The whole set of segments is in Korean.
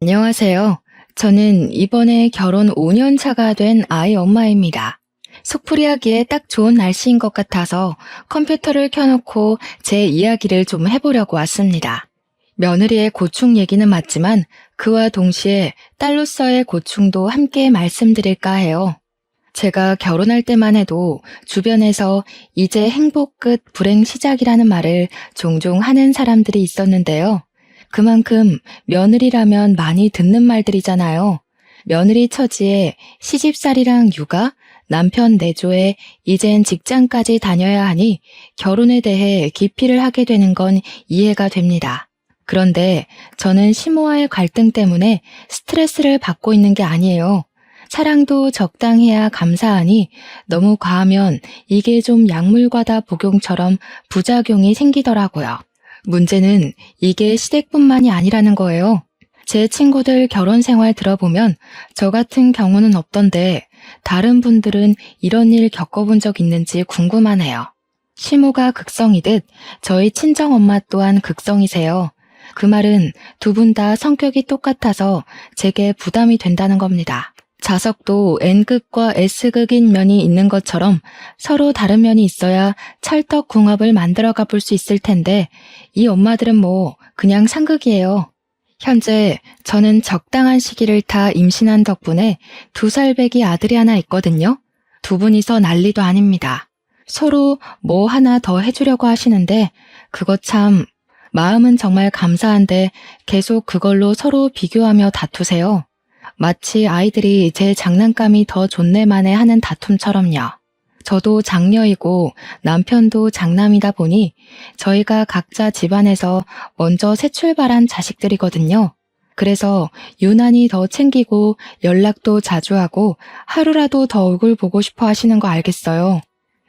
안녕하세요. 저는 이번에 결혼 5년 차가 된 아이 엄마입니다. 속풀이하기에 딱 좋은 날씨인 것 같아서 컴퓨터를 켜놓고 제 이야기를 좀 해보려고 왔습니다. 며느리의 고충 얘기는 맞지만 그와 동시에 딸로서의 고충도 함께 말씀드릴까 해요. 제가 결혼할 때만 해도 주변에서 이제 행복 끝 불행 시작이라는 말을 종종 하는 사람들이 있었는데요. 그만큼 며느리라면 많이 듣는 말들이잖아요. 며느리 처지에 시집살이랑 육아, 남편 내조에 이젠 직장까지 다녀야 하니 결혼에 대해 기피를 하게 되는 건 이해가 됩니다. 그런데 저는 시모와의 갈등 때문에 스트레스를 받고 있는 게 아니에요. 사랑도 적당해야 감사하니 너무 과하면 이게 좀 약물과다 복용처럼 부작용이 생기더라고요. 문제는 이게 시댁뿐만이 아니라는 거예요. 제 친구들 결혼 생활 들어보면 저 같은 경우는 없던데 다른 분들은 이런 일 겪어본 적 있는지 궁금하네요. 시모가 극성이듯 저희 친정엄마 또한 극성이세요. 그 말은 두 분 다 성격이 똑같아서 제게 부담이 된다는 겁니다. 자석도 N극과 S극인 면이 있는 것처럼 서로 다른 면이 있어야 찰떡궁합을 만들어 가볼 수 있을 텐데 이 엄마들은 뭐 그냥 상극이에요. 현재 저는 적당한 시기를 타 임신한 덕분에 2살 배기 아들이 하나 있거든요. 두 분이서 난리도 아닙니다. 서로 뭐 하나 더 해주려고 하시는데 그거 참 마음은 정말 감사한데 계속 그걸로 서로 비교하며 다투세요. 마치 아이들이 제 장난감이 더 좋네만에 하는 다툼처럼요. 저도 장녀이고 남편도 장남이다 보니 저희가 각자 집안에서 먼저 새 출발한 자식들이거든요. 그래서 유난히 더 챙기고 연락도 자주 하고 하루라도 더 얼굴 보고 싶어 하시는 거 알겠어요.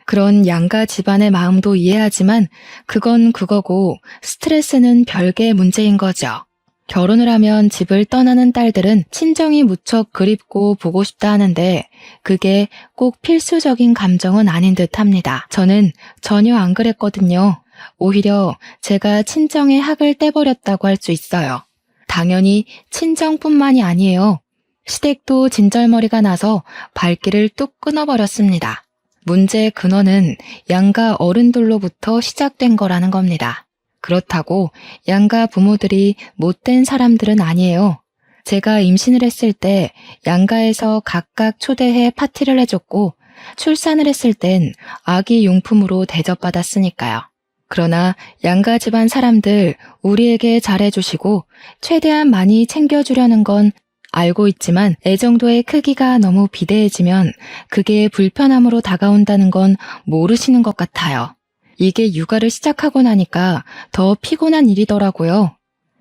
그런 양가 집안의 마음도 이해하지만 그건 그거고 스트레스는 별개의 문제인 거죠. 결혼을 하면 집을 떠나는 딸들은 친정이 무척 그립고 보고 싶다 하는데 그게 꼭 필수적인 감정은 아닌 듯 합니다. 저는 전혀 안 그랬거든요. 오히려 제가 친정의 학을 떼버렸다고 할 수 있어요. 당연히 친정뿐만이 아니에요. 시댁도 진절머리가 나서 발길을 뚝 끊어버렸습니다. 문제의 근원은 양가 어른들로부터 시작된 거라는 겁니다. 그렇다고 양가 부모들이 못된 사람들은 아니에요. 제가 임신을 했을 때 양가에서 각각 초대해 파티를 해줬고 출산을 했을 땐 아기 용품으로 대접받았으니까요. 그러나 양가 집안 사람들 우리에게 잘해주시고 최대한 많이 챙겨주려는 건 알고 있지만 애정도의 크기가 너무 비대해지면 그게 불편함으로 다가온다는 건 모르시는 것 같아요. 이게 육아를 시작하고 나니까 더 피곤한 일이더라고요.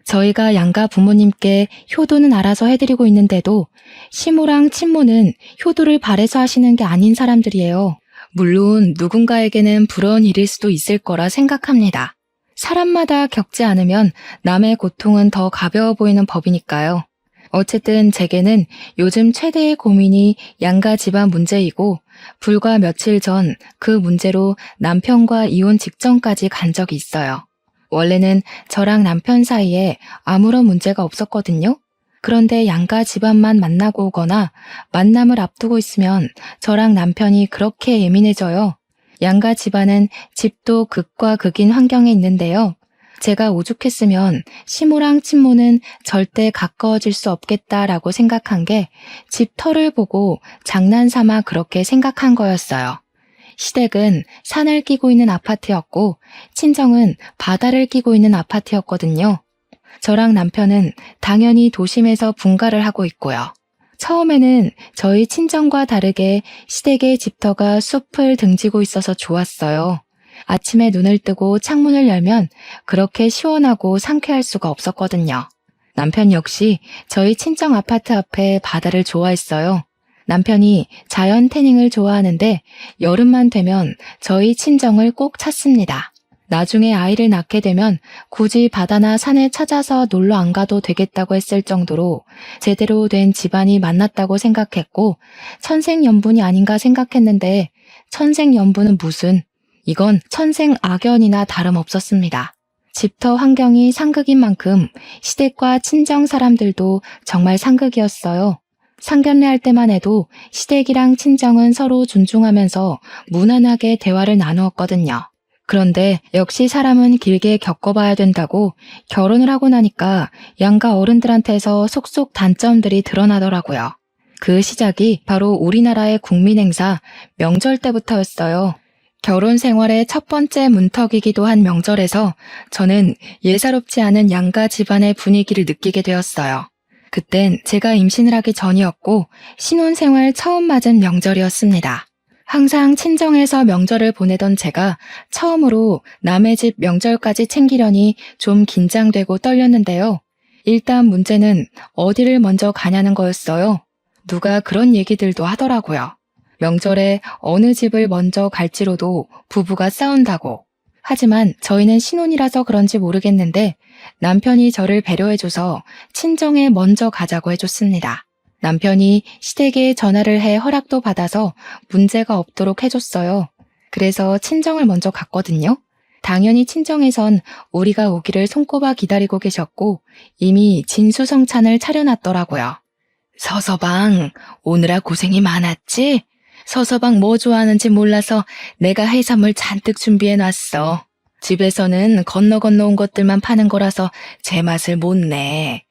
저희가 양가 부모님께 효도는 알아서 해드리고 있는데도 시모랑 친모는 효도를 바래서 하시는 게 아닌 사람들이에요. 물론 누군가에게는 부러운 일일 수도 있을 거라 생각합니다. 사람마다 겪지 않으면 남의 고통은 더 가벼워 보이는 법이니까요. 어쨌든 제게는 요즘 최대의 고민이 양가 집안 문제이고 불과 며칠 전 그 문제로 남편과 이혼 직전까지 간 적이 있어요. 원래는 저랑 남편 사이에 아무런 문제가 없었거든요. 그런데 양가 집안만 만나고 오거나 만남을 앞두고 있으면 저랑 남편이 그렇게 예민해져요. 양가 집안은 집도 극과 극인 환경에 있는데요. 제가 오죽했으면 시모랑 친모는 절대 가까워질 수 없겠다라고 생각한 게 집 터를 보고 장난삼아 그렇게 생각한 거였어요. 시댁은 산을 끼고 있는 아파트였고 친정은 바다를 끼고 있는 아파트였거든요. 저랑 남편은 당연히 도심에서 분가를 하고 있고요. 처음에는 저희 친정과 다르게 시댁의 집터가 숲을 등지고 있어서 좋았어요. 아침에 눈을 뜨고 창문을 열면 그렇게 시원하고 상쾌할 수가 없었거든요. 남편 역시 저희 친정 아파트 앞에 바다를 좋아했어요. 남편이 자연 태닝을 좋아하는데 여름만 되면 저희 친정을 꼭 찾습니다. 나중에 아이를 낳게 되면 굳이 바다나 산에 찾아서 놀러 안 가도 되겠다고 했을 정도로 제대로 된 집안이 만났다고 생각했고 천생연분이 아닌가 생각했는데 천생연분은 무슨, 이건 천생악연이나 다름없었습니다. 집터 환경이 상극인 만큼 시댁과 친정 사람들도 정말 상극이었어요. 상견례 할 때만 해도 시댁이랑 친정은 서로 존중하면서 무난하게 대화를 나누었거든요. 그런데 역시 사람은 길게 겪어봐야 된다고 결혼을 하고 나니까 양가 어른들한테서 속속 단점들이 드러나더라고요. 그 시작이 바로 우리나라의 국민 행사 명절 때부터였어요. 결혼 생활의 첫 번째 문턱이기도 한 명절에서 저는 예사롭지 않은 양가 집안의 분위기를 느끼게 되었어요. 그땐 제가 임신을 하기 전이었고 신혼생활 처음 맞은 명절이었습니다. 항상 친정에서 명절을 보내던 제가 처음으로 남의 집 명절까지 챙기려니 좀 긴장되고 떨렸는데요. 일단 문제는 어디를 먼저 가냐는 거였어요. 누가 그런 얘기들도 하더라고요. 명절에 어느 집을 먼저 갈지로도 부부가 싸운다고. 하지만 저희는 신혼이라서 그런지 모르겠는데 남편이 저를 배려해줘서 친정에 먼저 가자고 해줬습니다. 남편이 시댁에 전화를 해 허락도 받아서 문제가 없도록 해줬어요. 그래서 친정을 먼저 갔거든요. 당연히 친정에선 우리가 오기를 손꼽아 기다리고 계셨고 이미 진수성찬을 차려놨더라고요. 서서방, 오느라 고생이 많았지? 서서방 뭐 좋아하는지 몰라서 내가 해산물 잔뜩 준비해놨어. 집에서는 건너 온 것들만 파는 거라서 제 맛을 못 내.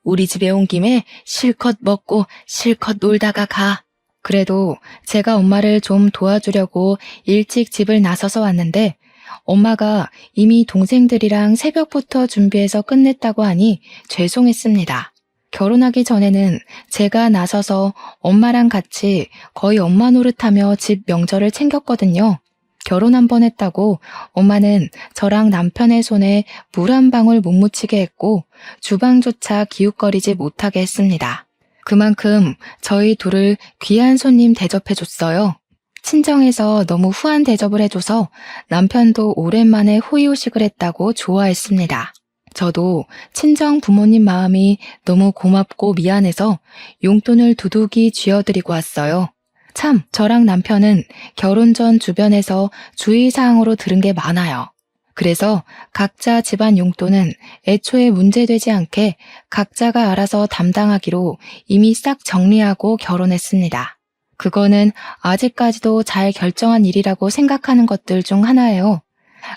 우리 집에 온 김에 실컷 먹고 실컷 놀다가 가. 그래도 제가 엄마를 좀 도와주려고 일찍 집을 나서서 왔는데 엄마가 이미 동생들이랑 새벽부터 준비해서 끝냈다고 하니 죄송했습니다. 결혼하기 전에는 제가 나서서 엄마랑 같이 거의 엄마 노릇하며 집 명절을 챙겼거든요. 결혼 한 번 했다고 엄마는 저랑 남편의 손에 물 한 방울 못 묻히게 했고 주방조차 기웃거리지 못하게 했습니다. 그만큼 저희 둘을 귀한 손님 대접해줬어요. 친정에서 너무 후한 대접을 해줘서 남편도 오랜만에 호의호식을 했다고 좋아했습니다. 저도 친정 부모님 마음이 너무 고맙고 미안해서 용돈을 두둑이 쥐어드리고 왔어요. 참, 저랑 남편은 결혼 전 주변에서 주의사항으로 들은 게 많아요. 그래서 각자 집안 용돈은 애초에 문제되지 않게 각자가 알아서 담당하기로 이미 싹 정리하고 결혼했습니다. 그거는 아직까지도 잘 결정한 일이라고 생각하는 것들 중 하나예요.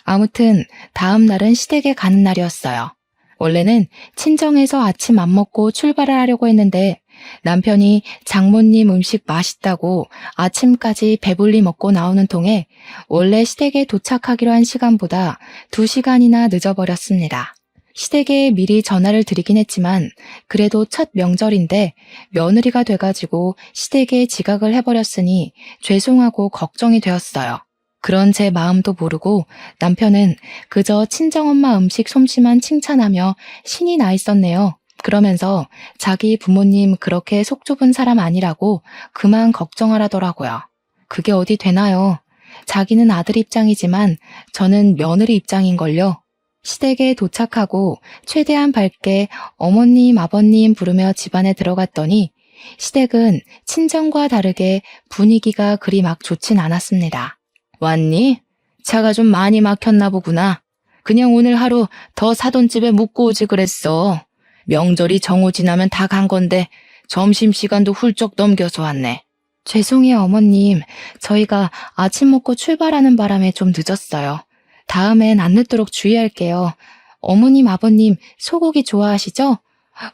아무튼 다음 날은 시댁에 가는 날이었어요. 원래는 친정에서 아침 안 먹고 출발을 하려고 했는데 남편이 장모님 음식 맛있다고 아침까지 배불리 먹고 나오는 통에 원래 시댁에 도착하기로 한 시간보다 2시간이나 늦어버렸습니다. 시댁에 미리 전화를 드리긴 했지만 그래도 첫 명절인데 며느리가 돼가지고 시댁에 지각을 해버렸으니 죄송하고 걱정이 되었어요. 그런 제 마음도 모르고 남편은 그저 친정엄마 음식 솜씨만 칭찬하며 신이 나 있었네요. 그러면서 자기 부모님 그렇게 속 좁은 사람 아니라고 그만 걱정하라더라고요. 그게 어디 되나요? 자기는 아들 입장이지만 저는 며느리 입장인걸요. 시댁에 도착하고 최대한 밝게 어머님, 아버님 부르며 집안에 들어갔더니 시댁은 친정과 다르게 분위기가 그리 막 좋진 않았습니다. 왔니? 차가 좀 많이 막혔나 보구나. 그냥 오늘 하루 더 사돈 집에 묵고 오지 그랬어. 명절이 정오 지나면 다 간 건데 점심시간도 훌쩍 넘겨서 왔네. 죄송해요 어머님. 저희가 아침 먹고 출발하는 바람에 좀 늦었어요. 다음엔 안 늦도록 주의할게요. 어머님 아버님 소고기 좋아하시죠?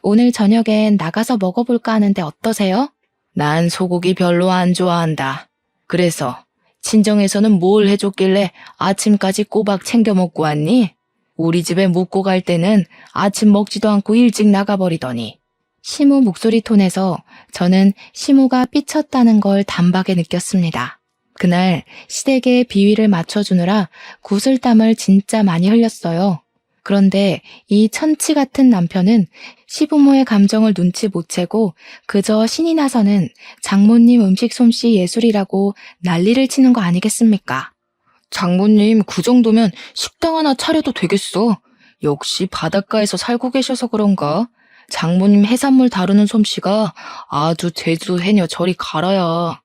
오늘 저녁엔 나가서 먹어볼까 하는데 어떠세요? 난 소고기 별로 안 좋아한다. 그래서 친정에서는 뭘 해줬길래 아침까지 꼬박 챙겨 먹고 왔니? 우리 집에 묵고 갈 때는 아침 먹지도 않고 일찍 나가버리더니. 시모 목소리 톤에서 저는 시모가 삐쳤다는 걸 단박에 느꼈습니다. 그날 시댁에 비위를 맞춰주느라 구슬땀을 진짜 많이 흘렸어요. 그런데 이 천치 같은 남편은 시부모의 감정을 눈치 못 채고 그저 신이 나서는 장모님 음식 솜씨 예술이라고 난리를 치는 거 아니겠습니까? 장모님 그 정도면 식당 하나 차려도 되겠어. 역시 바닷가에서 살고 계셔서 그런가? 장모님 해산물 다루는 솜씨가 아주 제주도 해녀 저리 가라야.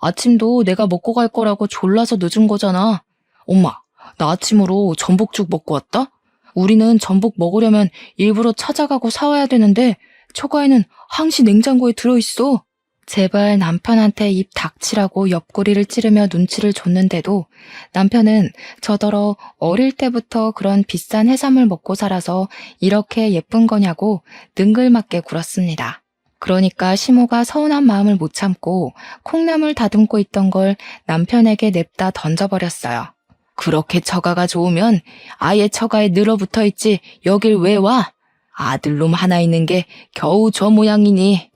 아침도 내가 먹고 갈 거라고 졸라서 늦은 거잖아. 엄마, 나 아침으로 전복죽 먹고 왔다? 우리는 전복 먹으려면 일부러 찾아가고 사와야 되는데 처가에는 항시 냉장고에 들어있어. 제발 남편한테 입 닥치라고 옆구리를 찌르며 눈치를 줬는데도 남편은 저더러 어릴 때부터 그런 비싼 해산물 먹고 살아서 이렇게 예쁜 거냐고 능글맞게 굴었습니다. 그러니까 시모가 서운한 마음을 못 참고 콩나물 다듬고 있던 걸 남편에게 냅다 던져버렸어요. 그렇게 처가가 좋으면 아예 처가에 늘어붙어 있지 여길 왜 와? 아들놈 하나 있는 게 겨우 저 모양이니.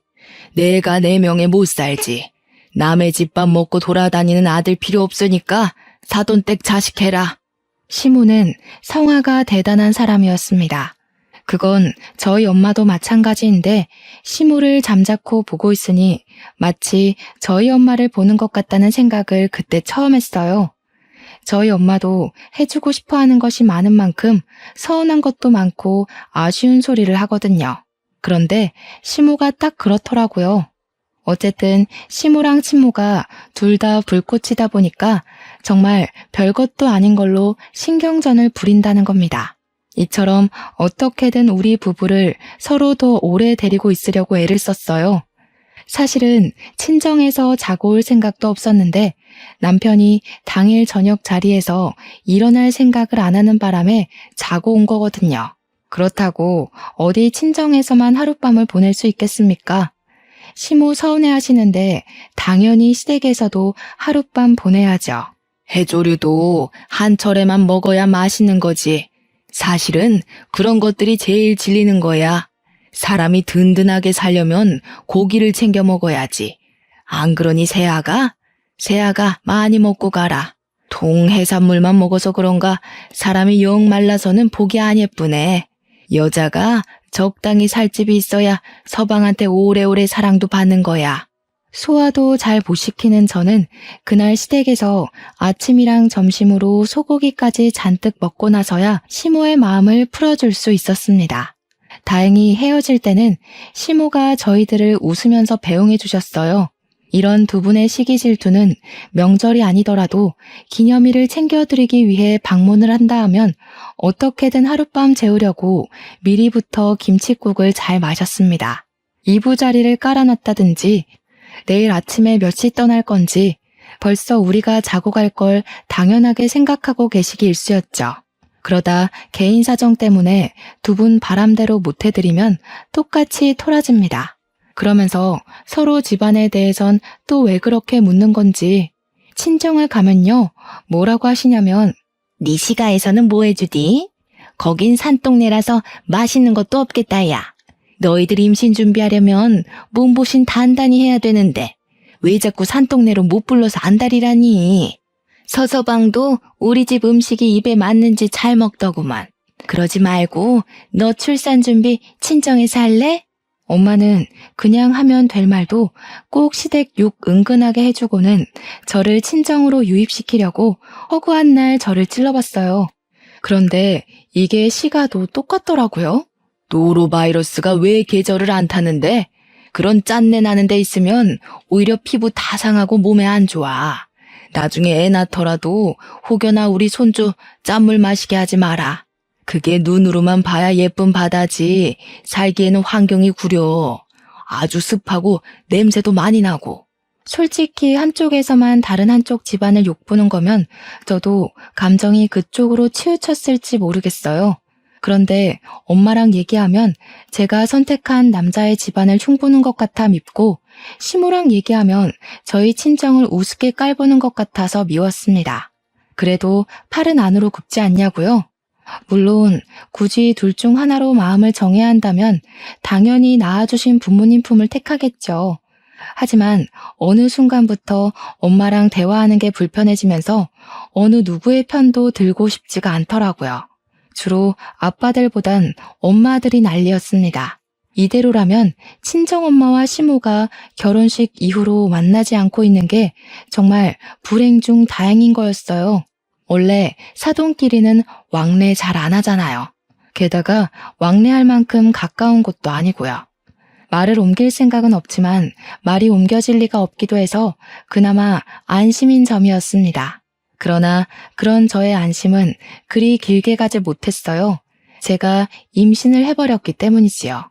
내가 내 명에 못 살지. 남의 집밥 먹고 돌아다니는 아들 필요 없으니까 사돈댁 자식해라. 시모는 성화가 대단한 사람이었습니다. 그건 저희 엄마도 마찬가지인데 시모를 잠자코 보고 있으니 마치 저희 엄마를 보는 것 같다는 생각을 그때 처음 했어요. 저희 엄마도 해주고 싶어 하는 것이 많은 만큼 서운한 것도 많고 아쉬운 소리를 하거든요. 그런데 시모가 딱 그렇더라고요. 어쨌든 시모랑 친모가 둘 다 불꽃이다 보니까 정말 별것도 아닌 걸로 신경전을 부린다는 겁니다. 이처럼 어떻게든 우리 부부를 서로 더 오래 데리고 있으려고 애를 썼어요. 사실은 친정에서 자고 올 생각도 없었는데 남편이 당일 저녁 자리에서 일어날 생각을 안 하는 바람에 자고 온 거거든요. 그렇다고 어디 친정에서만 하룻밤을 보낼 수 있겠습니까? 시모 서운해하시는데 당연히 시댁에서도 하룻밤 보내야죠. 해조류도 한철에만 먹어야 맛있는 거지. 사실은 그런 것들이 제일 질리는 거야. 사람이 든든하게 살려면 고기를 챙겨 먹어야지. 안 그러니 새아가 많이 먹고 가라. 동해산물만 먹어서 그런가 사람이 영 말라서는 보기 안 예쁘네. 여자가 적당히 살 집이 있어야 서방한테 오래오래 사랑도 받는 거야. 소화도 잘 못 시키는 저는 그날 시댁에서 아침이랑 점심으로 소고기까지 잔뜩 먹고 나서야 시모의 마음을 풀어줄 수 있었습니다. 다행히 헤어질 때는 시모가 저희들을 웃으면서 배웅해 주셨어요. 이런 두 분의 시기 질투는 명절이 아니더라도 기념일을 챙겨드리기 위해 방문을 한다 하면 어떻게든 하룻밤 재우려고 미리부터 김칫국을 잘 마셨습니다. 이부자리를 깔아놨다든지 내일 아침에 몇 시 떠날 건지 벌써 우리가 자고 갈 걸 당연하게 생각하고 계시기 일쑤였죠. 그러다 개인 사정 때문에 두 분 바람대로 못 해드리면 똑같이 토라집니다. 그러면서 서로 집안에 대해선 또 왜 그렇게 묻는 건지 친정을 가면요 뭐라고 하시냐면 네 시가에서는 뭐 해주디? 거긴 산동네라서 맛있는 것도 없겠다 야. 너희들 임신 준비하려면 몸보신 단단히 해야 되는데 왜 자꾸 산동네로 못 불러서 안달이라니. 서서방도 우리 집 음식이 입에 맞는지 잘 먹더구만. 그러지 말고 너 출산 준비 친정에서 할래? 엄마는 그냥 하면 될 말도 꼭 시댁 욕 은근하게 해주고는 저를 친정으로 유입시키려고 허구한 날 저를 찔러봤어요. 그런데 이게 시가도 똑같더라고요. 노로바이러스가 왜 계절을 안 타는데? 그런 짠내 나는 데 있으면 오히려 피부 다 상하고 몸에 안 좋아. 나중에 애 낳더라도 혹여나 우리 손주 짠물 마시게 하지 마라. 그게 눈으로만 봐야 예쁜 바다지 살기에는 환경이 구려. 아주 습하고 냄새도 많이 나고. 솔직히 한쪽에서만 다른 한쪽 집안을 욕보는 거면 저도 감정이 그쪽으로 치우쳤을지 모르겠어요. 그런데 엄마랑 얘기하면 제가 선택한 남자의 집안을 흉보는 것 같아 밉고 시모랑 얘기하면 저희 친정을 우습게 깔보는 것 같아서 미웠습니다. 그래도 팔은 안으로 굽지 않냐고요? 물론 굳이 둘 중 하나로 마음을 정해야 한다면 당연히 낳아주신 부모님 품을 택하겠죠. 하지만 어느 순간부터 엄마랑 대화하는 게 불편해지면서 어느 누구의 편도 들고 싶지가 않더라고요. 주로 아빠들보단 엄마들이 난리였습니다. 이대로라면 친정엄마와 시모가 결혼식 이후로 만나지 않고 있는 게 정말 불행 중 다행인 거였어요. 원래 사돈끼리는 왕래 잘 안 하잖아요. 게다가 왕래할 만큼 가까운 곳도 아니고요. 말을 옮길 생각은 없지만 말이 옮겨질 리가 없기도 해서 그나마 안심인 점이었습니다. 그러나 그런 저의 안심은 그리 길게 가지 못했어요. 제가 임신을 해버렸기 때문이지요.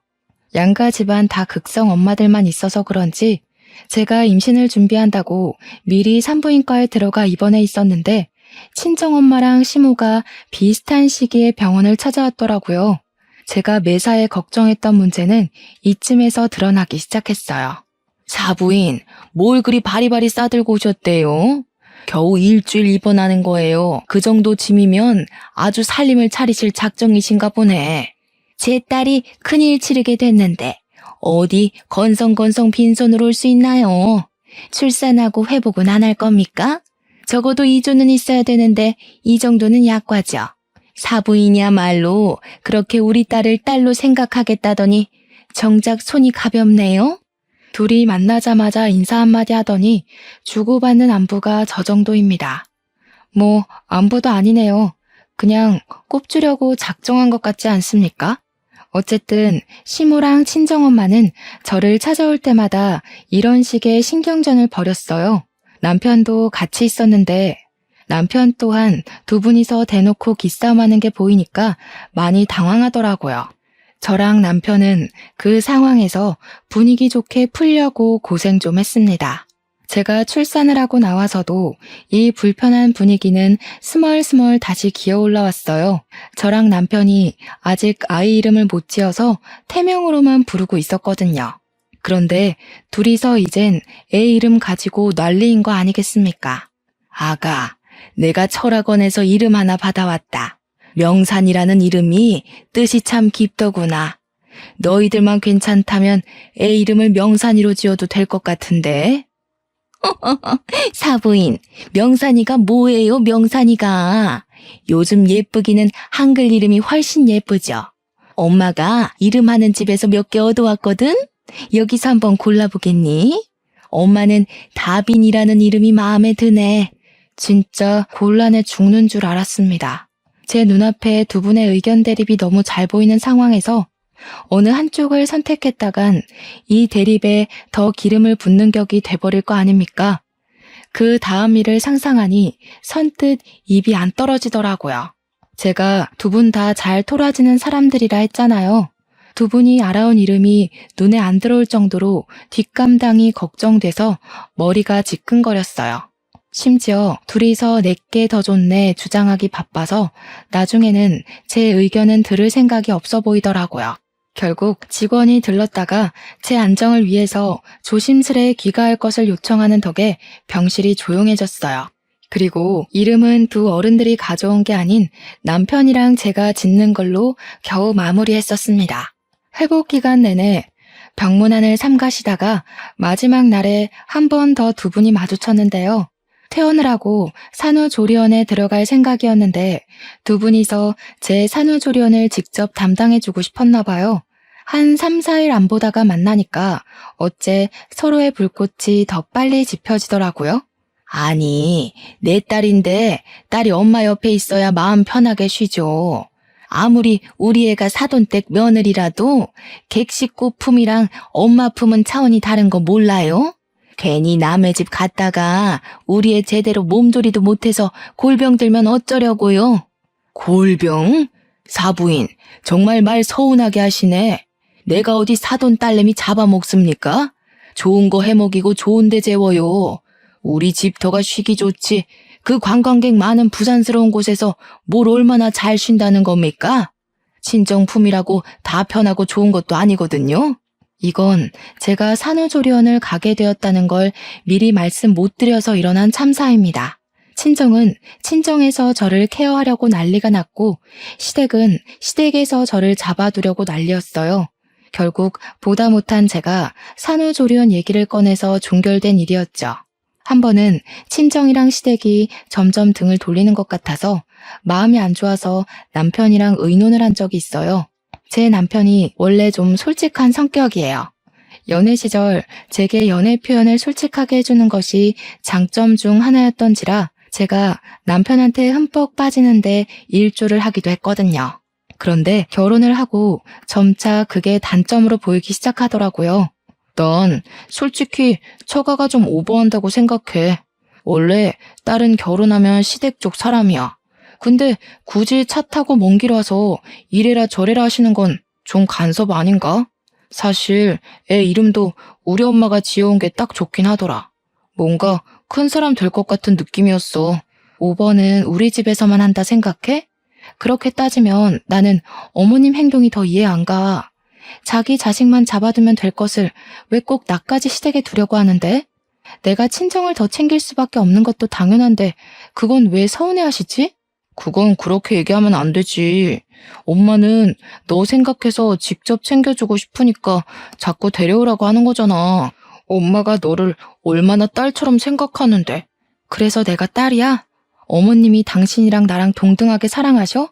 양가 집안 다 극성 엄마들만 있어서 그런지 제가 임신을 준비한다고 미리 산부인과에 들어가 입원해 있었는데 친정엄마랑 시모가 비슷한 시기에 병원을 찾아왔더라고요. 제가 매사에 걱정했던 문제는 이쯤에서 드러나기 시작했어요. 사부인, 뭘 그리 바리바리 싸들고 오셨대요? 겨우 일주일 입원하는 거예요. 그 정도 짐이면 아주 살림을 차리실 작정이신가 보네. 제 딸이 큰일 치르게 됐는데 어디 건성건성 빈손으로 올 수 있나요? 출산하고 회복은 안 할 겁니까? 적어도 2조는 있어야 되는데 이 정도는 약과죠. 사부인이야말로 그렇게 우리 딸을 딸로 생각하겠다더니 정작 손이 가볍네요. 둘이 만나자마자 인사 한마디 하더니 주고받는 안부가 저 정도입니다. 뭐 안부도 아니네요. 그냥 꼽주려고 작정한 것 같지 않습니까? 어쨌든 시모랑 친정엄마는 저를 찾아올 때마다 이런 식의 신경전을 벌였어요. 남편도 같이 있었는데 남편 또한 두 분이서 대놓고 기싸움하는 게 보이니까 많이 당황하더라고요. 저랑 남편은 그 상황에서 분위기 좋게 풀려고 고생 좀 했습니다. 제가 출산을 하고 나와서도 이 불편한 분위기는 스멀스멀 다시 기어 올라왔어요. 저랑 남편이 아직 아이 이름을 못 지어서 태명으로만 부르고 있었거든요. 그런데 둘이서 이젠 애 이름 가지고 난리인 거 아니겠습니까? 아가, 내가 철학원에서 이름 하나 받아왔다. 명산이라는 이름이 뜻이 참 깊더구나. 너희들만 괜찮다면 애 이름을 명산이로 지어도 될 것 같은데? 사부인, 명산이가 뭐예요, 명산이가? 요즘 예쁘기는 한글 이름이 훨씬 예쁘죠. 엄마가 이름하는 집에서 몇 개 얻어왔거든? 여기서 한번 골라보겠니? 엄마는 다빈이라는 이름이 마음에 드네. 진짜 곤란해 죽는 줄 알았습니다. 제 눈앞에 두 분의 의견 대립이 너무 잘 보이는 상황에서 어느 한쪽을 선택했다간 이 대립에 더 기름을 붓는 격이 돼버릴 거 아닙니까? 그 다음 일을 상상하니 선뜻 입이 안 떨어지더라고요. 제가 두 분 다 잘 토라지는 사람들이라 했잖아요. 두 분이 알아온 이름이 눈에 안 들어올 정도로 뒷감당이 걱정돼서 머리가 지끈거렸어요. 심지어 둘이서 내게 더 좋네 주장하기 바빠서 나중에는 제 의견은 들을 생각이 없어 보이더라고요. 결국 직원이 들렀다가 제 안정을 위해서 조심스레 귀가할 것을 요청하는 덕에 병실이 조용해졌어요. 그리고 이름은 두 어른들이 가져온 게 아닌 남편이랑 제가 짓는 걸로 겨우 마무리했었습니다. 회복 기간 내내 병문안을 삼가시다가 마지막 날에 한 번 더 두 분이 마주쳤는데요. 퇴원을 하고 산후조리원에 들어갈 생각이었는데 두 분이서 제 산후조리원을 직접 담당해주고 싶었나 봐요. 한 3, 4일 안 보다가 만나니까 어째 서로의 불꽃이 더 빨리 지펴지더라고요. 아니, 내 딸인데 딸이 엄마 옆에 있어야 마음 편하게 쉬죠. 아무리 우리 애가 사돈댁 며느리라도 객식구 품이랑 엄마 품은 차원이 다른 거 몰라요? 괜히 남의 집 갔다가 우리 애 제대로 몸조리도 못해서 골병 들면 어쩌려고요? 골병? 사부인, 정말 말 서운하게 하시네. 내가 어디 사돈 딸내미 잡아먹습니까? 좋은 거 해먹이고 좋은 데 재워요. 우리 집터가 쉬기 좋지. 그 관광객 많은 부산스러운 곳에서 뭘 얼마나 잘 쉰다는 겁니까? 친정품이라고 다 편하고 좋은 것도 아니거든요. 이건 제가 산후조리원을 가게 되었다는 걸 미리 말씀 못 드려서 일어난 참사입니다. 친정은 친정에서 저를 케어하려고 난리가 났고 시댁은 시댁에서 저를 잡아두려고 난리였어요. 결국 보다 못한 제가 산후조리원 얘기를 꺼내서 종결된 일이었죠. 한 번은 친정이랑 시댁이 점점 등을 돌리는 것 같아서 마음이 안 좋아서 남편이랑 의논을 한 적이 있어요. 제 남편이 원래 좀 솔직한 성격이에요. 연애 시절 제게 연애 표현을 솔직하게 해주는 것이 장점 중 하나였던지라 제가 남편한테 흠뻑 빠지는데 일조를 하기도 했거든요. 그런데 결혼을 하고 점차 그게 단점으로 보이기 시작하더라고요. 난 솔직히 처가가 좀 오버한다고 생각해. 원래 딸은 결혼하면 시댁 쪽 사람이야. 근데 굳이 차 타고 먼 길 와서 이래라 저래라 하시는 건 좀 간섭 아닌가? 사실 애 이름도 우리 엄마가 지어온 게 딱 좋긴 하더라. 뭔가 큰 사람 될 것 같은 느낌이었어. 5번은 우리 집에서만 한다 생각해? 그렇게 따지면 나는 어머님 행동이 더 이해 안 가. 자기 자식만 잡아두면 될 것을 왜 꼭 나까지 시댁에 두려고 하는데? 내가 친정을 더 챙길 수밖에 없는 것도 당연한데 그건 왜 서운해하시지? 그건 그렇게 얘기하면 안 되지. 엄마는 너 생각해서 직접 챙겨주고 싶으니까 자꾸 데려오라고 하는 거잖아. 엄마가 너를 얼마나 딸처럼 생각하는데. 그래서 내가 딸이야? 어머님이 당신이랑 나랑 동등하게 사랑하셔?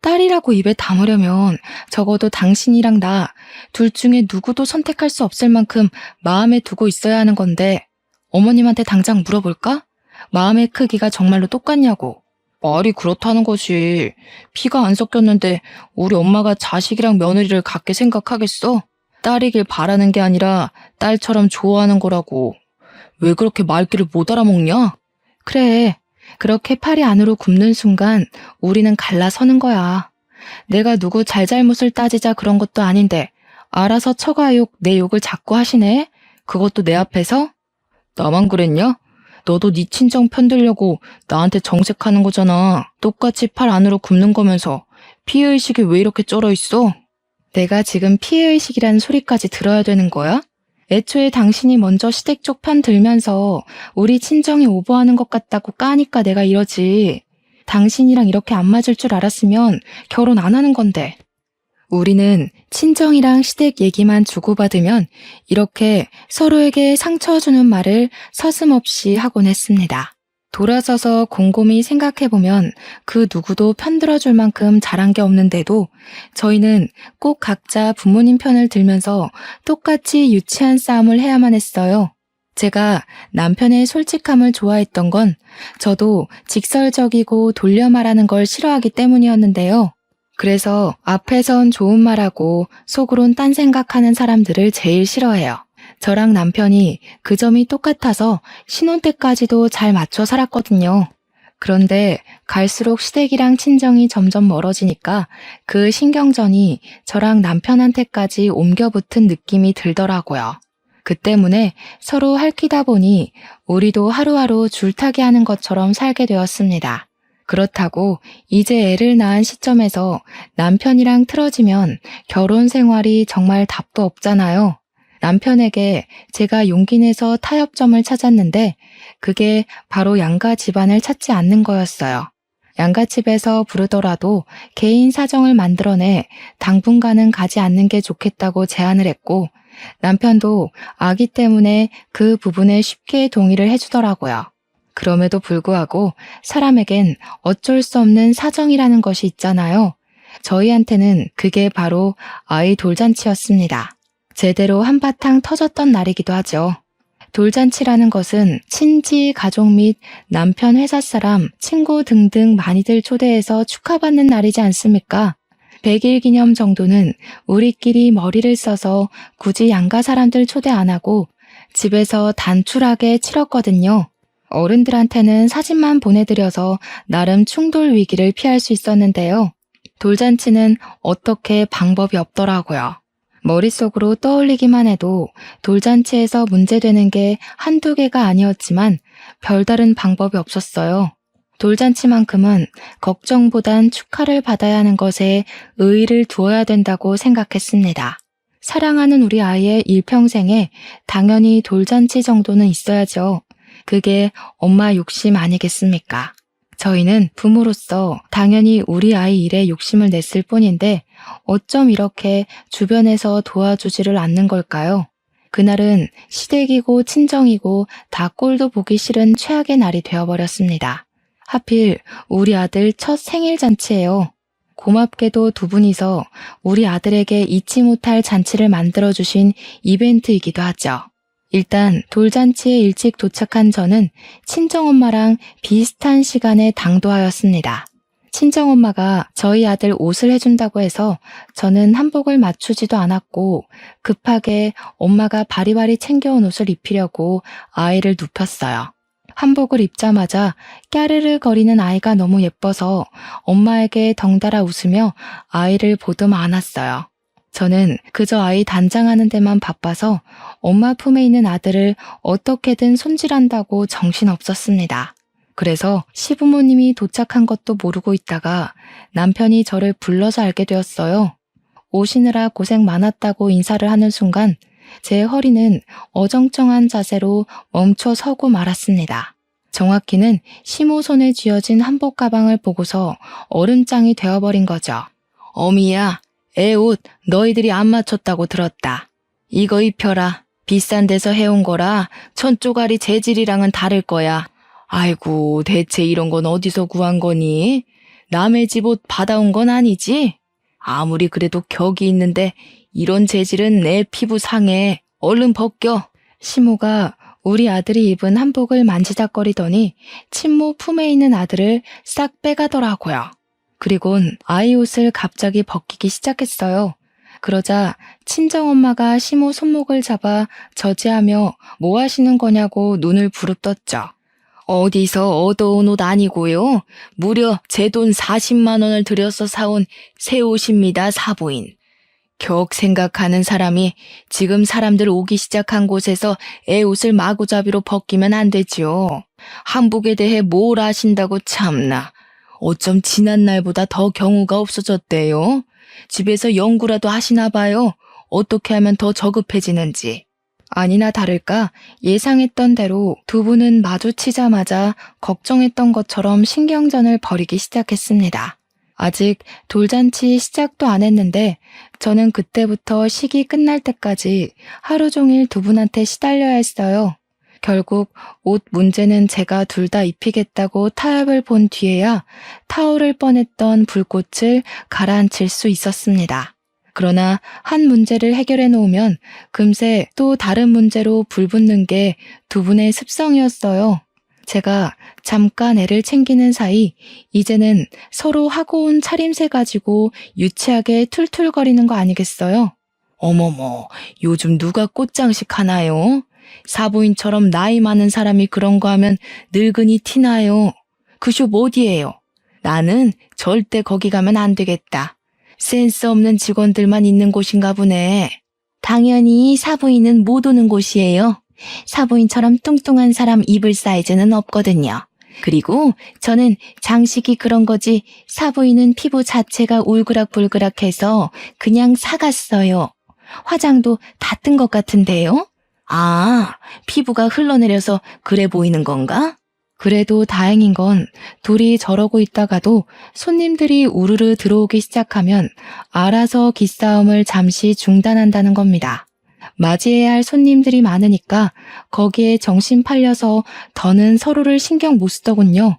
딸이라고 입에 담으려면 적어도 당신이랑 나 둘 중에 누구도 선택할 수 없을 만큼 마음에 두고 있어야 하는 건데 어머님한테 당장 물어볼까? 마음의 크기가 정말로 똑같냐고. 말이 그렇다는 거지. 피가 안 섞였는데 우리 엄마가 자식이랑 며느리를 같게 생각하겠어? 딸이길 바라는 게 아니라 딸처럼 좋아하는 거라고. 왜 그렇게 말귀를 못 알아먹냐? 그래. 그렇게 팔이 안으로 굽는 순간 우리는 갈라서는 거야. 내가 누구 잘잘못을 따지자 그런 것도 아닌데 알아서 처가욕 내 욕을 자꾸 하시네? 그것도 내 앞에서? 나만 그랬냐? 너도 네 친정 편들려고 나한테 정색하는 거잖아. 똑같이 팔 안으로 굽는 거면서 피해의식이 왜 이렇게 쩔어 있어? 내가 지금 피해의식이라는 소리까지 들어야 되는 거야? 애초에 당신이 먼저 시댁 쪽 편 들면서 우리 친정이 오버하는 것 같다고 까니까 내가 이러지. 당신이랑 이렇게 안 맞을 줄 알았으면 결혼 안 하는 건데. 우리는 친정이랑 시댁 얘기만 주고받으면 이렇게 서로에게 상처 주는 말을 서슴없이 하곤 했습니다. 돌아서서 곰곰이 생각해보면 그 누구도 편들어줄 만큼 잘한 게 없는데도 저희는 꼭 각자 부모님 편을 들면서 똑같이 유치한 싸움을 해야만 했어요. 제가 남편의 솔직함을 좋아했던 건 저도 직설적이고 돌려 말하는 걸 싫어하기 때문이었는데요. 그래서 앞에선 좋은 말하고 속으론 딴 생각하는 사람들을 제일 싫어해요. 저랑 남편이 그 점이 똑같아서 신혼 때까지도 잘 맞춰 살았거든요. 그런데 갈수록 시댁이랑 친정이 점점 멀어지니까 그 신경전이 저랑 남편한테까지 옮겨붙은 느낌이 들더라고요. 그 때문에 서로 핥히다 보니 우리도 하루하루 줄타기 하는 것처럼 살게 되었습니다. 그렇다고 이제 애를 낳은 시점에서 남편이랑 틀어지면 결혼 생활이 정말 답도 없잖아요. 남편에게 제가 용기 내서 타협점을 찾았는데 그게 바로 양가 집안을 찾지 않는 거였어요. 양가집에서 부르더라도 개인 사정을 만들어내 당분간은 가지 않는 게 좋겠다고 제안을 했고 남편도 아기 때문에 그 부분에 쉽게 동의를 해주더라고요. 그럼에도 불구하고 사람에겐 어쩔 수 없는 사정이라는 것이 있잖아요. 저희한테는 그게 바로 아이 돌잔치였습니다. 제대로 한바탕 터졌던 날이기도 하죠. 돌잔치라는 것은 친지, 가족 및 남편 회사 사람, 친구 등등 많이들 초대해서 축하받는 날이지 않습니까? 100일 기념 정도는 우리끼리 머리를 써서 굳이 양가 사람들 초대 안 하고 집에서 단출하게 치렀거든요. 어른들한테는 사진만 보내드려서 나름 충돌 위기를 피할 수 있었는데요. 돌잔치는 어떻게 방법이 없더라고요. 머릿속으로 떠올리기만 해도 돌잔치에서 문제되는 게 한두 개가 아니었지만 별다른 방법이 없었어요. 돌잔치만큼은 걱정보단 축하를 받아야 하는 것에 의의를 두어야 된다고 생각했습니다. 사랑하는 우리 아이의 일평생에 당연히 돌잔치 정도는 있어야죠. 그게 엄마 욕심 아니겠습니까? 저희는 부모로서 당연히 우리 아이 일에 욕심을 냈을 뿐인데 어쩜 이렇게 주변에서 도와주지를 않는 걸까요? 그날은 시댁이고 친정이고 다 꼴도 보기 싫은 최악의 날이 되어버렸습니다. 하필 우리 아들 첫 생일 잔치예요. 고맙게도 두 분이서 우리 아들에게 잊지 못할 잔치를 만들어주신 이벤트이기도 하죠. 일단 돌잔치에 일찍 도착한 저는 친정엄마랑 비슷한 시간에 당도하였습니다. 친정엄마가 저희 아들 옷을 해준다고 해서 저는 한복을 맞추지도 않았고 급하게 엄마가 바리바리 챙겨온 옷을 입히려고 아이를 눕혔어요. 한복을 입자마자 까르르 거리는 아이가 너무 예뻐서 엄마에게 덩달아 웃으며 아이를 보듬 안았어요. 저는 그저 아이 단장하는 데만 바빠서 엄마 품에 있는 아들을 어떻게든 손질한다고 정신없었습니다. 그래서 시부모님이 도착한 것도 모르고 있다가 남편이 저를 불러서 알게 되었어요. 오시느라 고생 많았다고 인사를 하는 순간 제 허리는 어정쩡한 자세로 멈춰 서고 말았습니다. 정확히는 시모 손에 쥐어진 한복 가방을 보고서 얼음장이 되어버린 거죠. 어미야, 애 옷 너희들이 안 맞췄다고 들었다. 이거 입혀라. 비싼 데서 해온 거라 천조가리 재질이랑은 다를 거야. 아이고, 대체 이런 건 어디서 구한 거니? 남의 집 옷 받아온 건 아니지? 아무리 그래도 격이 있는데 이런 재질은 내 피부 상해. 얼른 벗겨. 시모가 우리 아들이 입은 한복을 만지작거리더니 친모 품에 있는 아들을 싹 빼가더라고요. 그리곤 아이 옷을 갑자기 벗기기 시작했어요. 그러자 친정엄마가 시모 손목을 잡아 저지하며 뭐 하시는 거냐고 눈을 부릅떴죠. 어디서 얻어온 옷 아니고요. 무려 제 돈 40만 원을 들여서 사온 새 옷입니다, 사부인. 격 생각하는 사람이 지금 사람들 오기 시작한 곳에서 애 옷을 마구잡이로 벗기면 안 되지요. 한복에 대해 뭘 아신다고 참나. 어쩜 지난 날보다 더 경우가 없어졌대요. 집에서 연구라도 하시나 봐요. 어떻게 하면 더 저급해지는지. 아니나 다를까 예상했던 대로 두 분은 마주치자마자 걱정했던 것처럼 신경전을 벌이기 시작했습니다. 아직 돌잔치 시작도 안 했는데 저는 그때부터 식이 끝날 때까지 하루 종일 두 분한테 시달려야 했어요. 결국 옷 문제는 제가 둘 다 입히겠다고 타협을 본 뒤에야 타오를 뻔했던 불꽃을 가라앉힐 수 있었습니다. 그러나 한 문제를 해결해 놓으면 금세 또 다른 문제로 불붙는 게 두 분의 습성이었어요. 제가 잠깐 애를 챙기는 사이 이제는 서로 하고 온 차림새 가지고 유치하게 툴툴거리는 거 아니겠어요? 어머머, 요즘 누가 꽃장식 하나요? 사부인처럼 나이 많은 사람이 그런 거 하면 늙은이 티나요. 그 숍 어디예요? 나는 절대 거기 가면 안 되겠다. 센스 없는 직원들만 있는 곳인가 보네. 당연히 사부인은 못 오는 곳이에요. 사부인처럼 뚱뚱한 사람 입을 사이즈는 없거든요. 그리고 저는 장식이 그런 거지 사부인은 피부 자체가 울그락불그락해서 그냥 사갔어요. 화장도 다 뜬 것 같은데요? 아, 피부가 흘러내려서 그래 보이는 건가? 그래도 다행인 건 둘이 저러고 있다가도 손님들이 우르르 들어오기 시작하면 알아서 기싸움을 잠시 중단한다는 겁니다. 맞이해야 할 손님들이 많으니까 거기에 정신 팔려서 더는 서로를 신경 못 쓰더군요.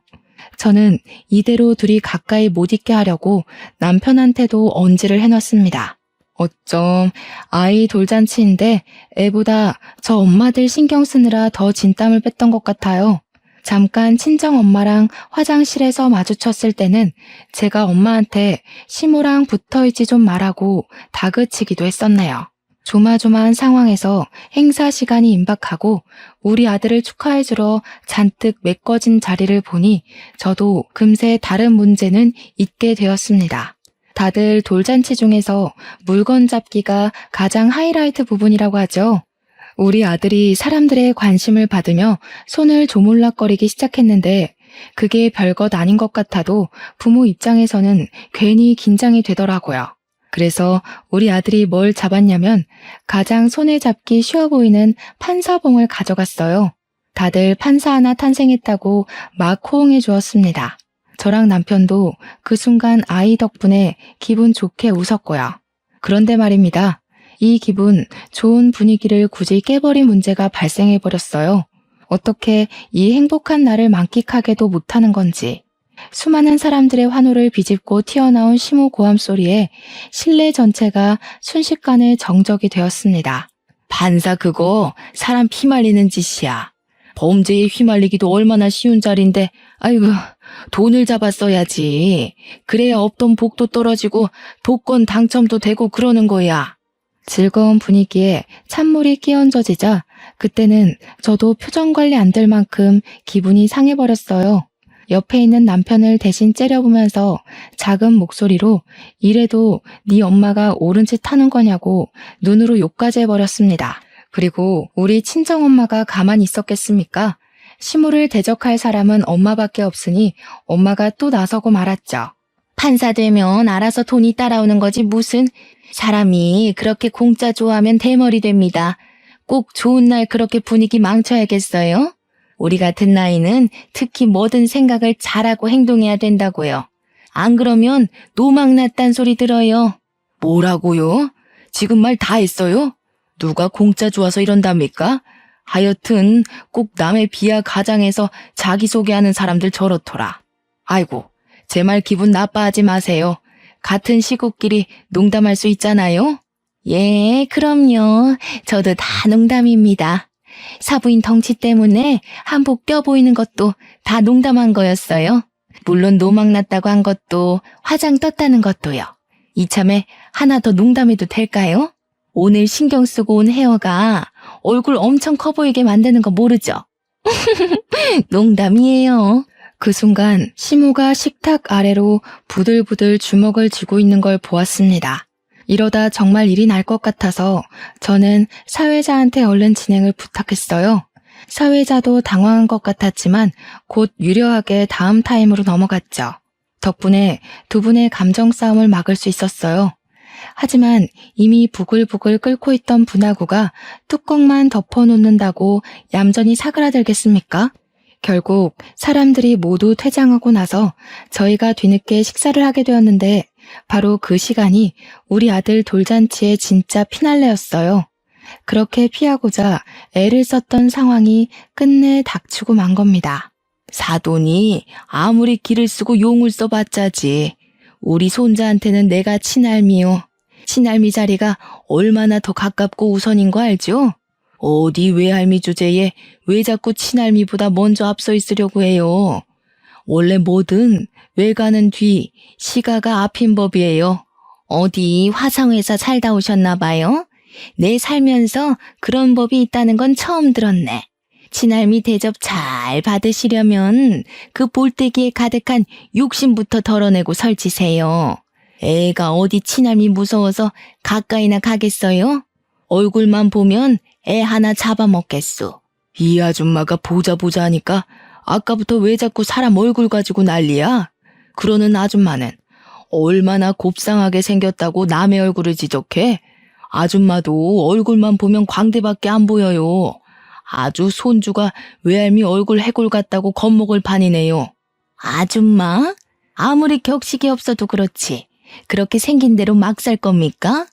저는 이대로 둘이 가까이 못 있게 하려고 남편한테도 언지를 해놨습니다. 어쩜 아이 돌잔치인데 애보다 저 엄마들 신경 쓰느라 더 진땀을 뺐던 것 같아요. 잠깐 친정엄마랑 화장실에서 마주쳤을 때는 제가 엄마한테 시모랑 붙어있지 좀 말라고 다그치기도 했었네요. 조마조마한 상황에서 행사 시간이 임박하고 우리 아들을 축하해주러 잔뜩 메꿔진 자리를 보니 저도 금세 다른 문제는 잊게 되었습니다. 다들 돌잔치 중에서 물건 잡기가 가장 하이라이트 부분이라고 하죠. 우리 아들이 사람들의 관심을 받으며 손을 조물락거리기 시작했는데 그게 별것 아닌 것 같아도 부모 입장에서는 괜히 긴장이 되더라고요. 그래서 우리 아들이 뭘 잡았냐면 가장 손에 잡기 쉬워 보이는 판사봉을 가져갔어요. 다들 판사 하나 탄생했다고 막 호응해 주었습니다. 저랑 남편도 그 순간 아이 덕분에 기분 좋게 웃었고요. 그런데 말입니다. 이 기분 좋은 분위기를 굳이 깨버린 문제가 발생해버렸어요. 어떻게 이 행복한 날을 만끽하게도 못하는 건지. 수많은 사람들의 환호를 비집고 튀어나온 심호 고함 소리에 실내 전체가 순식간에 정적이 되었습니다. 판사 그거 사람 피말리는 짓이야. 범죄에 휘말리기도 얼마나 쉬운 자리인데 아이고 돈을 잡았어야지. 그래야 없던 복도 떨어지고 복권 당첨도 되고 그러는 거야. 즐거운 분위기에 찬물이 끼얹어지자 그때는 저도 표정 관리 안 될 만큼 기분이 상해버렸어요. 옆에 있는 남편을 대신 째려보면서 작은 목소리로 이래도 네 엄마가 옳은 짓 하는 거냐고 눈으로 욕까지 해버렸습니다. 그리고 우리 친정엄마가 가만히 있었겠습니까? 시모를 대적할 사람은 엄마밖에 없으니 엄마가 또 나서고 말았죠. 판사 되면 알아서 돈이 따라오는 거지 무슨. 사람이 그렇게 공짜 좋아하면 대머리 됩니다. 꼭 좋은 날 그렇게 분위기 망쳐야겠어요? 우리 같은 나이는 특히 뭐든 생각을 잘하고 행동해야 된다고요. 안 그러면 노망났단 소리 들어요. 뭐라고요? 지금 말 다 했어요? 누가 공짜 좋아서 이런답니까? 하여튼 꼭 남의 비하 가장해서 자기소개하는 사람들 저렇더라. 아이고, 제 말 기분 나빠하지 마세요. 같은 식구끼리 농담할 수 있잖아요? 예, 그럼요. 저도 다 농담입니다. 사부인 덩치 때문에 한복 껴보이는 것도 다 농담한 거였어요. 물론 노망났다고 한 것도 화장 떴다는 것도요. 이참에 하나 더 농담해도 될까요? 오늘 신경 쓰고 온 헤어가 얼굴 엄청 커 보이게 만드는 거 모르죠? 농담이에요. 그 순간 시모가 식탁 아래로 부들부들 주먹을 쥐고 있는 걸 보았습니다. 이러다 정말 일이 날 것 같아서 저는 사회자한테 얼른 진행을 부탁했어요. 사회자도 당황한 것 같았지만 곧 유려하게 다음 타임으로 넘어갔죠. 덕분에 두 분의 감정 싸움을 막을 수 있었어요. 하지만 이미 부글부글 끓고 있던 분화구가 뚜껑만 덮어놓는다고 얌전히 사그라들겠습니까? 결국 사람들이 모두 퇴장하고 나서 저희가 뒤늦게 식사를 하게 되었는데 바로 그 시간이 우리 아들 돌잔치의 진짜 피날레였어요. 그렇게 피하고자 애를 썼던 상황이 끝내 닥치고 만 겁니다. 사돈이 아무리 기를 쓰고 용을 써봤자지. 우리 손자한테는 내가 친할미요. 친할미 자리가 얼마나 더 가깝고 우선인 거 알죠? 어디 외할미 주제에 왜 자꾸 친할미보다 먼저 앞서 있으려고 해요. 원래 뭐든 외가는 뒤, 시가가 앞인 법이에요. 어디 화상회사 살다 오셨나 봐요? 내 살면서 그런 법이 있다는 건 처음 들었네. 친할미 대접 잘 받으시려면 그 볼때기에 가득한 욕심부터 덜어내고 설치세요. 애가 어디 친할미 무서워서 가까이나 가겠어요? 얼굴만 보면 애 하나 잡아먹겠소. 이 아줌마가 보자 하니까 아까부터 왜 자꾸 사람 얼굴 가지고 난리야? 그러는 아줌마는 얼마나 곱상하게 생겼다고 남의 얼굴을 지적해? 아줌마도 얼굴만 보면 광대밖에 안 보여요. 아주 손주가 외할미 얼굴 해골 같다고 겁먹을 판이네요. 아줌마? 아무리 격식이 없어도 그렇지. 그렇게 생긴 대로 막 살 겁니까?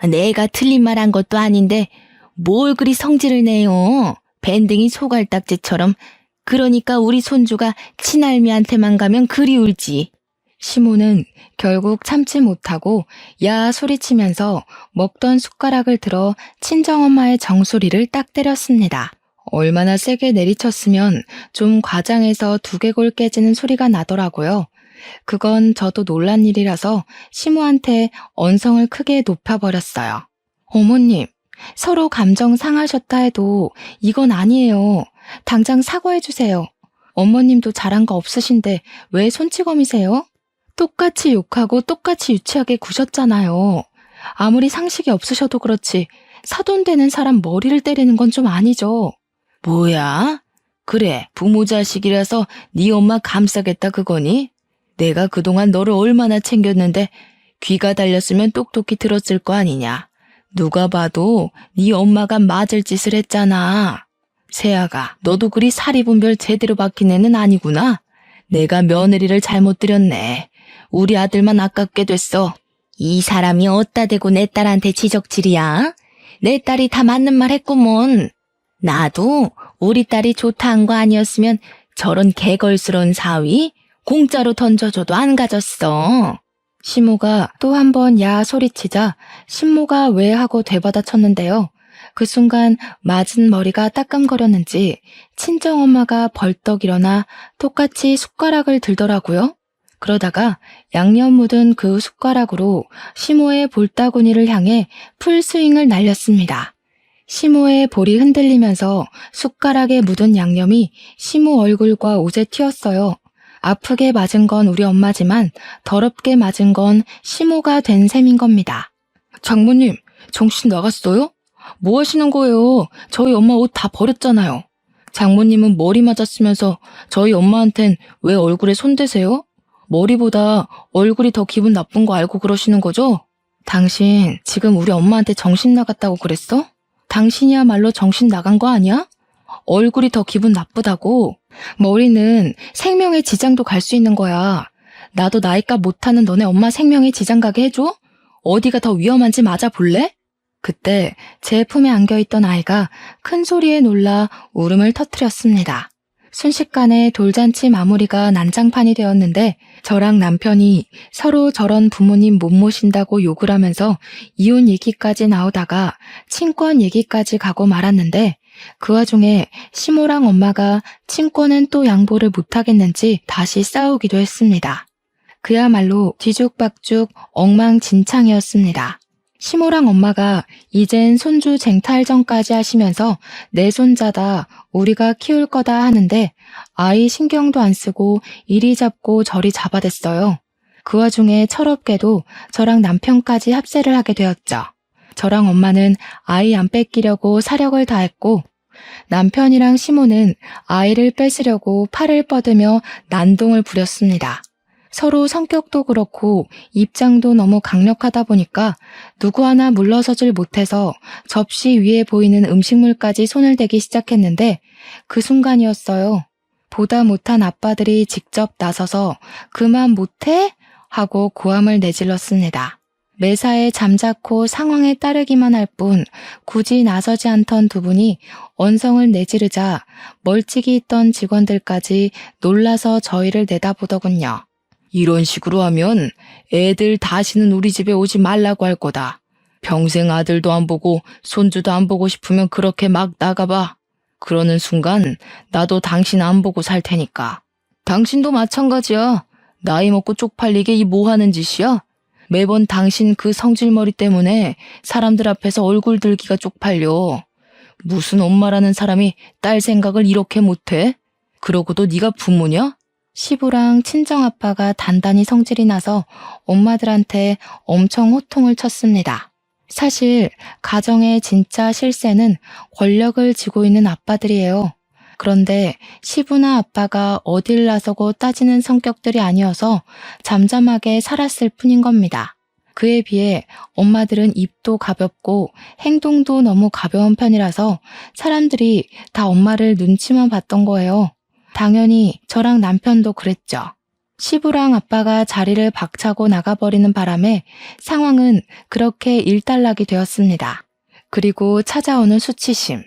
내가 틀린 말 한 것도 아닌데 뭘 그리 성질을 내요. 밴댕이 소갈딱지처럼. 그러니까 우리 손주가 친할미한테만 가면 그리 울지. 시모는 결국 참지 못하고 야 소리치면서 먹던 숟가락을 들어 친정엄마의 정수리를 딱 때렸습니다. 얼마나 세게 내리쳤으면 좀 과장해서 두개골 깨지는 소리가 나더라고요. 그건 저도 놀란 일이라서 시모한테 언성을 크게 높여버렸어요. 어머님, 서로 감정 상하셨다 해도 이건 아니에요. 당장 사과해주세요. 어머님도 잘한 거 없으신데 왜 손찌검이세요? 똑같이 욕하고 똑같이 유치하게 구셨잖아요. 아무리 상식이 없으셔도 그렇지 사돈 되는 사람 머리를 때리는 건 좀 아니죠. 뭐야? 그래, 부모 자식이라서 네 엄마 감싸겠다 그거니? 내가 그동안 너를 얼마나 챙겼는데 귀가 달렸으면 똑똑히 들었을 거 아니냐. 누가 봐도 네 엄마가 맞을 짓을 했잖아. 세아가, 너도 그리 사리분별 제대로 박힌 애는 아니구나. 내가 며느리를 잘못 들였네. 우리 아들만 아깝게 됐어. 이 사람이 어따 대고 내 딸한테 지적질이야? 내 딸이 다 맞는 말 했구먼. 나도 우리 딸이 좋다 한 거 아니었으면 저런 개걸스러운 사위 공짜로 던져줘도 안 가졌어. 시모가 또 한 번 야 소리치자 신모가 왜 하고 되받아쳤는데요. 그 순간 맞은 머리가 따끔거렸는지 친정엄마가 벌떡 일어나 똑같이 숟가락을 들더라고요. 그러다가 양념 묻은 그 숟가락으로 시모의 볼따구니를 향해 풀스윙을 날렸습니다. 시모의 볼이 흔들리면서 숟가락에 묻은 양념이 시모 얼굴과 옷에 튀었어요. 아프게 맞은 건 우리 엄마지만 더럽게 맞은 건 시모가 된 셈인 겁니다. 장모님, 정신 나갔어요? 뭐 하시는 거예요? 저희 엄마 옷 다 버렸잖아요. 장모님은 머리 맞았으면서 저희 엄마한텐 왜 얼굴에 손대세요? 머리보다 얼굴이 더 기분 나쁜 거 알고 그러시는 거죠? 당신 지금 우리 엄마한테 정신 나갔다고 그랬어? 당신이야말로 정신 나간 거 아니야? 얼굴이 더 기분 나쁘다고? 머리는 생명에 지장도 갈 수 있는 거야. 나도 나이값 못하는 너네 엄마 생명에 지장 가게 해줘? 어디가 더 위험한지 맞아볼래? 그때 제 품에 안겨있던 아이가 큰 소리에 놀라 울음을 터뜨렸습니다. 순식간에 돌잔치 마무리가 난장판이 되었는데 저랑 남편이 서로 저런 부모님 못 모신다고 욕을 하면서 이혼 얘기까지 나오다가 친권 얘기까지 가고 말았는데 그 와중에 시모랑 엄마가 친권은 또 양보를 못하겠는지 다시 싸우기도 했습니다. 그야말로 뒤죽박죽 엉망진창이었습니다. 시모랑 엄마가 이젠 손주 쟁탈전까지 하시면서 내 손자다 우리가 키울 거다 하는데 아이 신경도 안 쓰고 이리 잡고 저리 잡아댔어요. 그 와중에 철없게도 저랑 남편까지 합세를 하게 되었죠. 저랑 엄마는 아이 안 뺏기려고 사력을 다했고 남편이랑 시모는 아이를 뺏으려고 팔을 뻗으며 난동을 부렸습니다. 서로 성격도 그렇고 입장도 너무 강력하다 보니까 누구 하나 물러서질 못해서 접시 위에 보이는 음식물까지 손을 대기 시작했는데 그 순간이었어요. 보다 못한 아빠들이 직접 나서서 그만 못해? 하고 고함을 내질렀습니다. 매사에 잠자코 상황에 따르기만 할 뿐 굳이 나서지 않던 두 분이 언성을 내지르자 멀찍이 있던 직원들까지 놀라서 저희를 내다보더군요. 이런 식으로 하면 애들 다시는 우리 집에 오지 말라고 할 거다. 평생 아들도 안 보고 손주도 안 보고 싶으면 그렇게 막 나가봐. 그러는 순간 나도 당신 안 보고 살 테니까. 당신도 마찬가지야. 나이 먹고 쪽팔리게 이 뭐 하는 짓이야? 매번 당신 그 성질머리 때문에 사람들 앞에서 얼굴 들기가 쪽팔려. 무슨 엄마라는 사람이 딸 생각을 이렇게 못해? 그러고도 네가 부모냐? 시부랑 친정아빠가 단단히 성질이 나서 엄마들한테 엄청 호통을 쳤습니다. 사실 가정의 진짜 실세는 권력을 쥐고 있는 아빠들이에요. 그런데 시부나 아빠가 어딜 나서고 따지는 성격들이 아니어서 잠잠하게 살았을 뿐인 겁니다. 그에 비해 엄마들은 입도 가볍고 행동도 너무 가벼운 편이라서 사람들이 다 엄마를 눈치만 봤던 거예요. 당연히 저랑 남편도 그랬죠. 시부랑 아빠가 자리를 박차고 나가버리는 바람에 상황은 그렇게 일단락이 되었습니다. 그리고 찾아오는 수치심.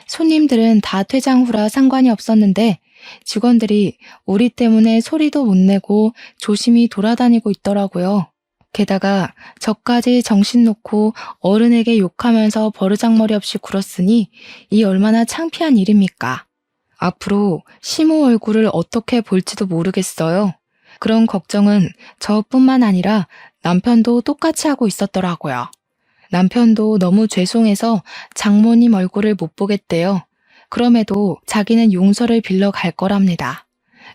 손님들은 다 퇴장 후라 상관이 없었는데 직원들이 우리 때문에 소리도 못 내고 조심히 돌아다니고 있더라고요. 게다가 저까지 정신 놓고 어른에게 욕하면서 버르장머리 없이 굴었으니 이 얼마나 창피한 일입니까? 앞으로 시모 얼굴을 어떻게 볼지도 모르겠어요. 그런 걱정은 저뿐만 아니라 남편도 똑같이 하고 있었더라고요. 남편도 너무 죄송해서 장모님 얼굴을 못 보겠대요. 그럼에도 자기는 용서를 빌러 갈 거랍니다.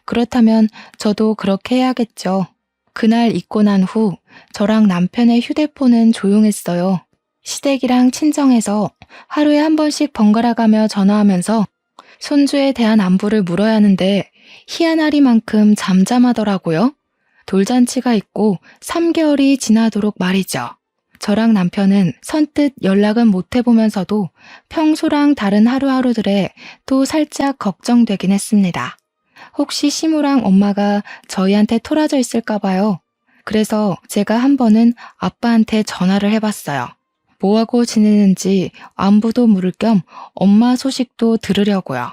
그렇다면 저도 그렇게 해야겠죠. 그날 있고 난 후 저랑 남편의 휴대폰은 조용했어요. 시댁이랑 친정에서 하루에 한 번씩 번갈아가며 전화하면서 손주에 대한 안부를 물어야 하는데 희한하리만큼 잠잠하더라고요. 돌잔치가 있고 3개월이 지나도록 말이죠. 저랑 남편은 선뜻 연락은 못 해보면서도 평소랑 다른 하루하루들에 또 살짝 걱정되긴 했습니다. 혹시 시모랑 엄마가 저희한테 토라져 있을까 봐요. 그래서 제가 한 번은 아빠한테 전화를 해봤어요. 뭐하고 지내는지 안부도 물을 겸 엄마 소식도 들으려고요.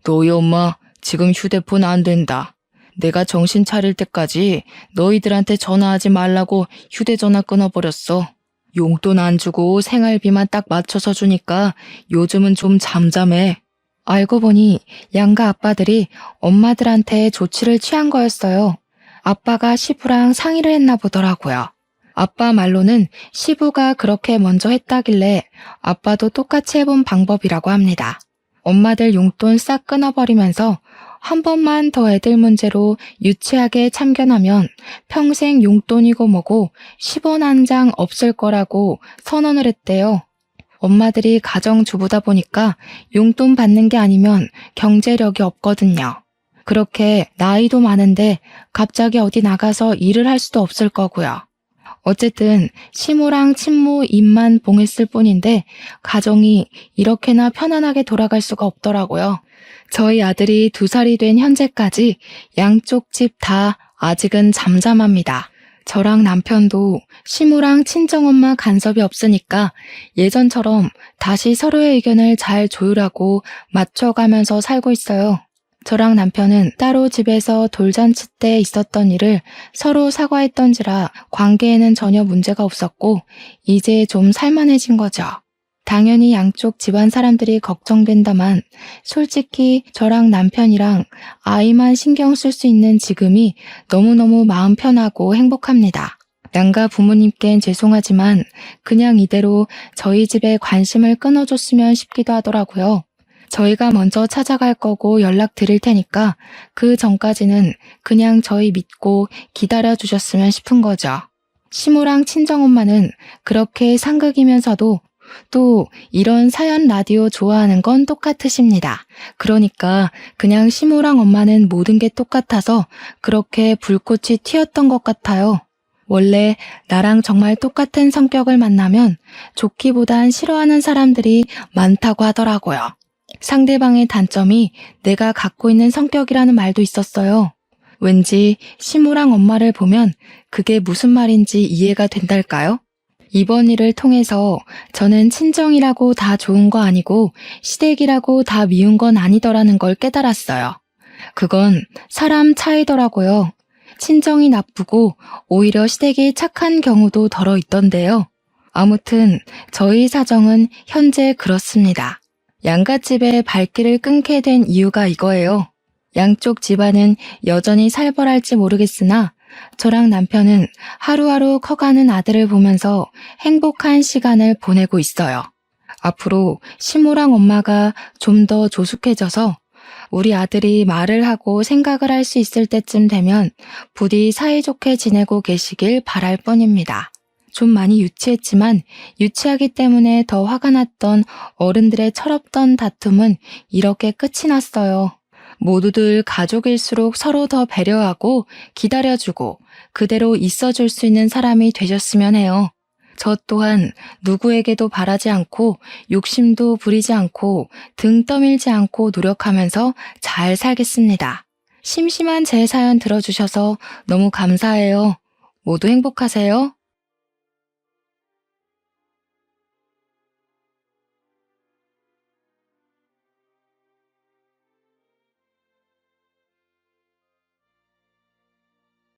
너희 엄마 지금 휴대폰 안 된다. 내가 정신 차릴 때까지 너희들한테 전화하지 말라고 휴대전화 끊어버렸어. 용돈 안 주고 생활비만 딱 맞춰서 주니까 요즘은 좀 잠잠해. 알고 보니 양가 아빠들이 엄마들한테 조치를 취한 거였어요. 아빠가 시부랑 상의를 했나 보더라고요. 아빠 말로는 시부가 그렇게 먼저 했다길래 아빠도 똑같이 해본 방법이라고 합니다. 엄마들 용돈 싹 끊어버리면서 한 번만 더 애들 문제로 유치하게 참견하면 평생 용돈이고 뭐고 10원 한 장 없을 거라고 선언을 했대요. 엄마들이 가정주부다 보니까 용돈 받는 게 아니면 경제력이 없거든요. 그렇게 나이도 많은데 갑자기 어디 나가서 일을 할 수도 없을 거고요. 어쨌든 시모랑 친모 입만 봉했을 뿐인데 가정이 이렇게나 편안하게 돌아갈 수가 없더라고요. 저희 아들이 2살이 된 현재까지 양쪽 집 다 아직은 잠잠합니다. 저랑 남편도 시모랑 친정엄마 간섭이 없으니까 예전처럼 다시 서로의 의견을 잘 조율하고 맞춰가면서 살고 있어요. 저랑 남편은 따로 집에서 돌잔치 때 있었던 일을 서로 사과했던지라 관계에는 전혀 문제가 없었고 이제 좀 살만해진 거죠. 당연히 양쪽 집안 사람들이 걱정된다만 솔직히 저랑 남편이랑 아이만 신경 쓸 수 있는 지금이 너무너무 마음 편하고 행복합니다. 양가 부모님께는 죄송하지만 그냥 이대로 저희 집에 관심을 끊어줬으면 싶기도 하더라고요. 저희가 먼저 찾아갈 거고 연락 드릴 테니까 그 전까지는 그냥 저희 믿고 기다려 주셨으면 싶은 거죠. 시모랑 친정엄마는 그렇게 상극이면서도 또 이런 사연 라디오 좋아하는 건 똑같으십니다. 그러니까 그냥 시모랑 엄마는 모든 게 똑같아서 그렇게 불꽃이 튀었던 것 같아요. 원래 나랑 정말 똑같은 성격을 만나면 좋기보단 싫어하는 사람들이 많다고 하더라고요. 상대방의 단점이 내가 갖고 있는 성격이라는 말도 있었어요. 왠지 시모랑 엄마를 보면 그게 무슨 말인지 이해가 된달까요? 이번 일을 통해서 저는 친정이라고 다 좋은 거 아니고 시댁이라고 다 미운 건 아니더라는 걸 깨달았어요. 그건 사람 차이더라고요. 친정이 나쁘고 오히려 시댁이 착한 경우도 덜어 있던데요. 아무튼 저희 사정은 현재 그렇습니다. 양갓집에 발길을 끊게 된 이유가 이거예요. 양쪽 집안은 여전히 살벌할지 모르겠으나 저랑 남편은 하루하루 커가는 아들을 보면서 행복한 시간을 보내고 있어요. 앞으로 시모랑 엄마가 좀 더 조숙해져서 우리 아들이 말을 하고 생각을 할 수 있을 때쯤 되면 부디 사이좋게 지내고 계시길 바랄 뿐입니다. 좀 많이 유치했지만 유치하기 때문에 더 화가 났던 어른들의 철없던 다툼은 이렇게 끝이 났어요. 모두들 가족일수록 서로 더 배려하고 기다려주고 그대로 있어줄 수 있는 사람이 되셨으면 해요. 저 또한 누구에게도 바라지 않고 욕심도 부리지 않고 등 떠밀지 않고 노력하면서 잘 살겠습니다. 심심한 제 사연 들어주셔서 너무 감사해요. 모두 행복하세요.